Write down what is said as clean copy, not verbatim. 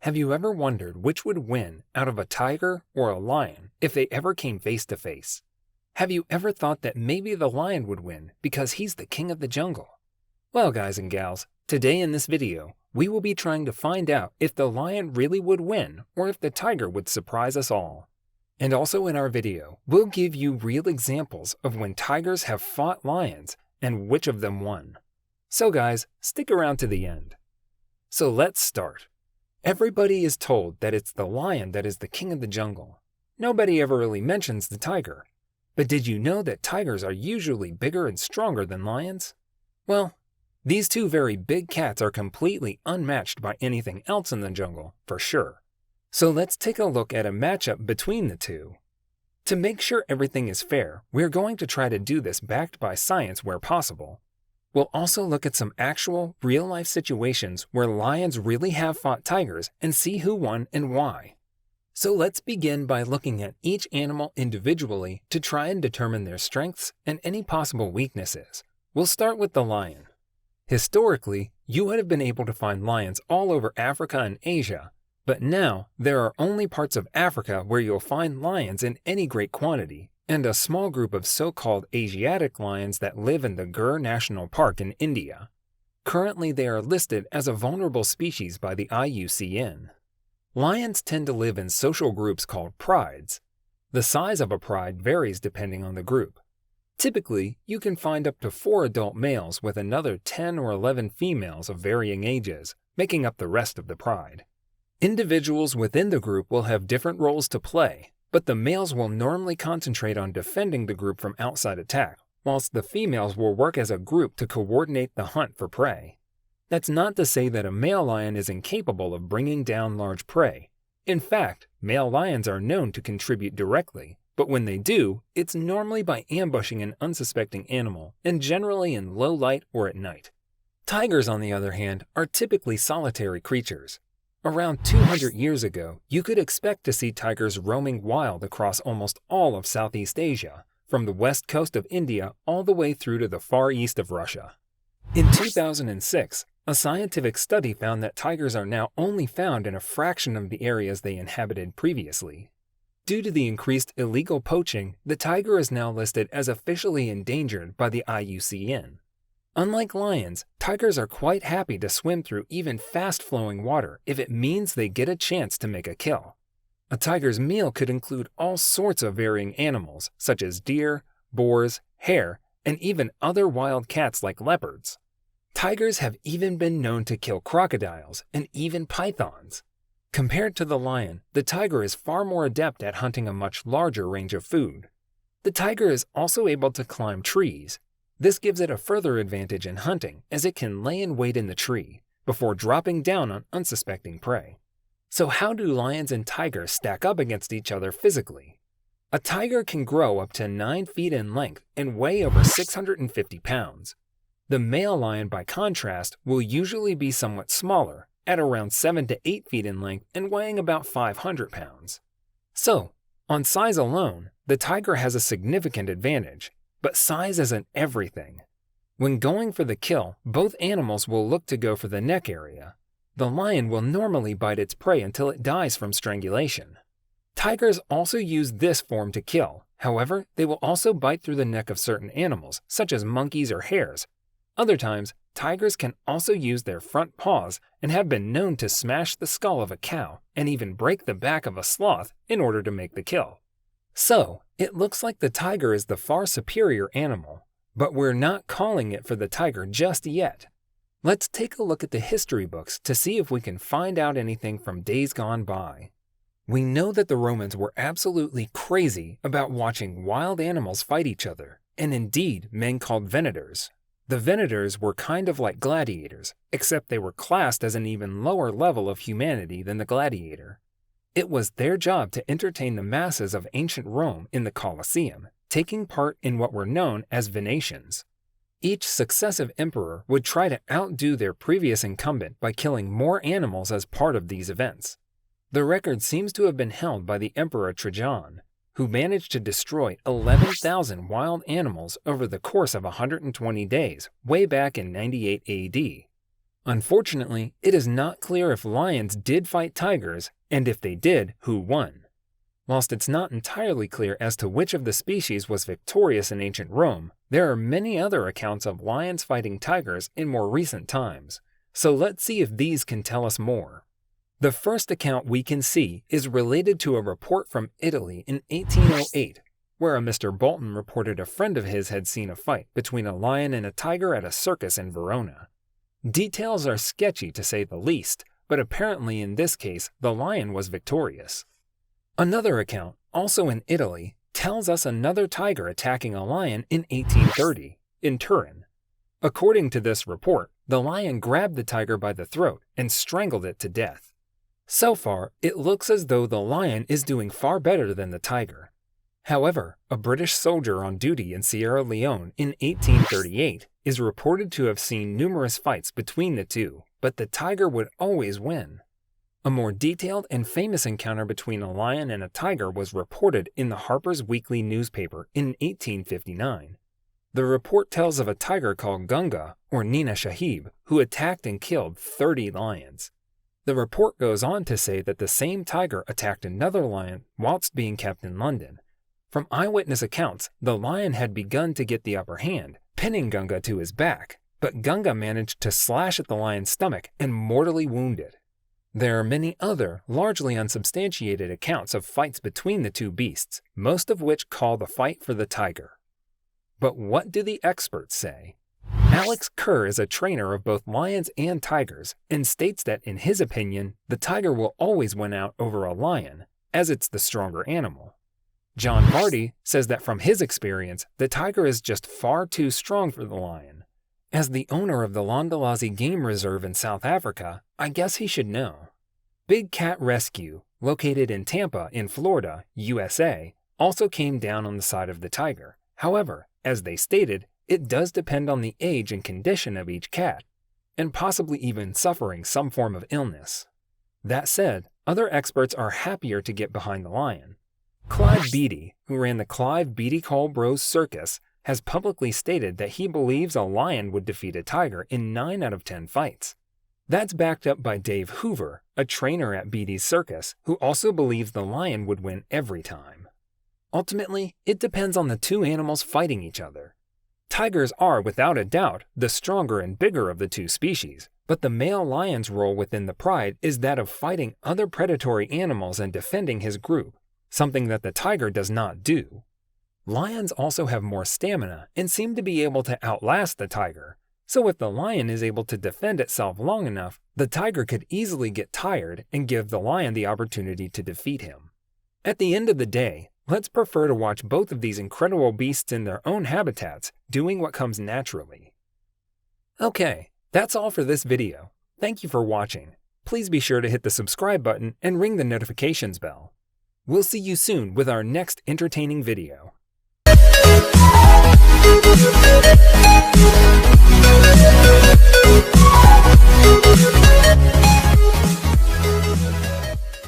Have you ever wondered which would win out of a tiger or a lion if they ever came face to face? Have you ever thought that maybe the lion would win because he's the king of the jungle? Well, guys and gals, today in this video, we will be trying to find out if the lion really would win or if the tiger would surprise us all. And also in our video, we'll give you real examples of when tigers have fought lions and which of them won. So guys, stick around to the end. So let's start. Everybody is told that it's the lion that is the king of the jungle. Nobody ever really mentions the tiger. But did you know that tigers are usually bigger and stronger than lions? Well, these two very big cats are completely unmatched by anything else in the jungle, for sure. So let's take a look at a matchup between the two. To make sure everything is fair, we're going to try to do this backed by science where possible. We'll also look at some actual, real-life situations where lions really have fought tigers and see who won and why. So let's begin by looking at each animal individually to try and determine their strengths and any possible weaknesses. We'll start with the lion. Historically, you would have been able to find lions all over Africa and Asia, but now there are only parts of Africa where you'll find lions in any great quantity, and a small group of so-called Asiatic lions that live in the Gir National Park in India. Currently, they are listed as a vulnerable species by the IUCN. Lions tend to live in social groups called prides. The size of a pride varies depending on the group. Typically, you can find up to 4 adult males with another 10 or 11 females of varying ages, making up the rest of the pride. Individuals within the group will have different roles to play, but the males will normally concentrate on defending the group from outside attack, whilst the females will work as a group to coordinate the hunt for prey. That's not to say that a male lion is incapable of bringing down large prey. In fact, male lions are known to contribute directly, but when they do, it's normally by ambushing an unsuspecting animal, and generally in low light or at night. Tigers, on the other hand, are typically solitary creatures. Around 200 years ago, you could expect to see tigers roaming wild across almost all of Southeast Asia, from the west coast of India all the way through to the far east of Russia. In 2006, a scientific study found that tigers are now only found in a fraction of the areas they inhabited previously. Due to the increased illegal poaching, the tiger is now listed as officially endangered by the IUCN. Unlike lions, tigers are quite happy to swim through even fast-flowing water if it means they get a chance to make a kill. A tiger's meal could include all sorts of varying animals, such as deer, boars, hare, and even other wild cats like leopards. Tigers have even been known to kill crocodiles and even pythons. Compared to the lion, the tiger is far more adept at hunting a much larger range of food. The tiger is also able to climb trees. This gives it a further advantage in hunting, as it can lay in wait in the tree before dropping down on unsuspecting prey. So how do lions and tigers stack up against each other physically? A tiger can grow up to 9 feet in length and weigh over 650 pounds. The male lion, by contrast, will usually be somewhat smaller, at around 7 to 8 feet in length and weighing about 500 pounds. So, on size alone, the tiger has a significant advantage. But size isn't everything. When going for the kill, both animals will look to go for the neck area. The lion will normally bite its prey until it dies from strangulation. Tigers also use this form to kill. However, they will also bite through the neck of certain animals, such as monkeys or hares. Other times, tigers can also use their front paws and have been known to smash the skull of a cow and even break the back of a sloth in order to make the kill. So, it looks like the tiger is the far superior animal, but we're not calling it for the tiger just yet. Let's take a look at the history books to see if we can find out anything from days gone by. We know that the Romans were absolutely crazy about watching wild animals fight each other, and indeed men called venators. The venators were kind of like gladiators, except they were classed as an even lower level of humanity than the gladiator. It was their job to entertain the masses of ancient Rome in the Colosseum, taking part in what were known as venations. Each successive emperor would try to outdo their previous incumbent by killing more animals as part of these events. The record seems to have been held by the Emperor Trajan, who managed to destroy 11,000 wild animals over the course of 120 days, way back in 98 AD. Unfortunately, it is not clear if lions did fight tigers, and if they did, who won. Whilst it's not entirely clear as to which of the species was victorious in ancient Rome, there are many other accounts of lions fighting tigers in more recent times. So let's see if these can tell us more. The first account we can see is related to a report from Italy in 1808, where a Mr. Bolton reported a friend of his had seen a fight between a lion and a tiger at a circus in Verona. Details are sketchy to say the least, but apparently in this case the lion was victorious. Another account, also in Italy, tells us another tiger attacking a lion in 1830, in Turin. According to this report, the lion grabbed the tiger by the throat and strangled it to death. So far, it looks as though the lion is doing far better than the tiger. However, a British soldier on duty in Sierra Leone in 1838 is reported to have seen numerous fights between the two, but the tiger would always win. A more detailed and famous encounter between a lion and a tiger was reported in the Harper's Weekly newspaper in 1859. The report tells of a tiger called Gunga, or Nina Shahib, who attacked and killed 30 lions. The report goes on to say that the same tiger attacked another lion whilst being kept in London. From eyewitness accounts, the lion had begun to get the upper hand, pinning Gunga to his back, but Gunga managed to slash at the lion's stomach and mortally wound it. There are many other, largely unsubstantiated accounts of fights between the two beasts, most of which call the fight for the tiger. But what do the experts say? Alex Kerr is a trainer of both lions and tigers and states that, in his opinion, the tiger will always win out over a lion, as it's the stronger animal. John Vardy says that from his experience, the tiger is just far too strong for the lion. As the owner of the Londalazi Game Reserve in South Africa, I guess he should know. Big Cat Rescue, located in Tampa in Florida, USA, also came down on the side of the tiger. However, as they stated, it does depend on the age and condition of each cat, and possibly even suffering some form of illness. That said, other experts are happier to get behind the lion. Clive Beattie, who ran the Clive Beattie Colbrose Circus, has publicly stated that he believes a lion would defeat a tiger in 9 out of 10 fights. That's backed up by Dave Hoover, a trainer at Beattie's Circus, who also believes the lion would win every time. Ultimately, it depends on the two animals fighting each other. Tigers are, without a doubt, the stronger and bigger of the two species, but the male lion's role within the pride is that of fighting other predatory animals and defending his group, something that the tiger does not do. Lions also have more stamina and seem to be able to outlast the tiger, so if the lion is able to defend itself long enough, the tiger could easily get tired and give the lion the opportunity to defeat him. At the end of the day, let's prefer to watch both of these incredible beasts in their own habitats, doing what comes naturally. Okay, that's all for this video. Thank you for watching. Please be sure to hit the subscribe button and ring the notifications bell. We'll see you soon with our next entertaining video.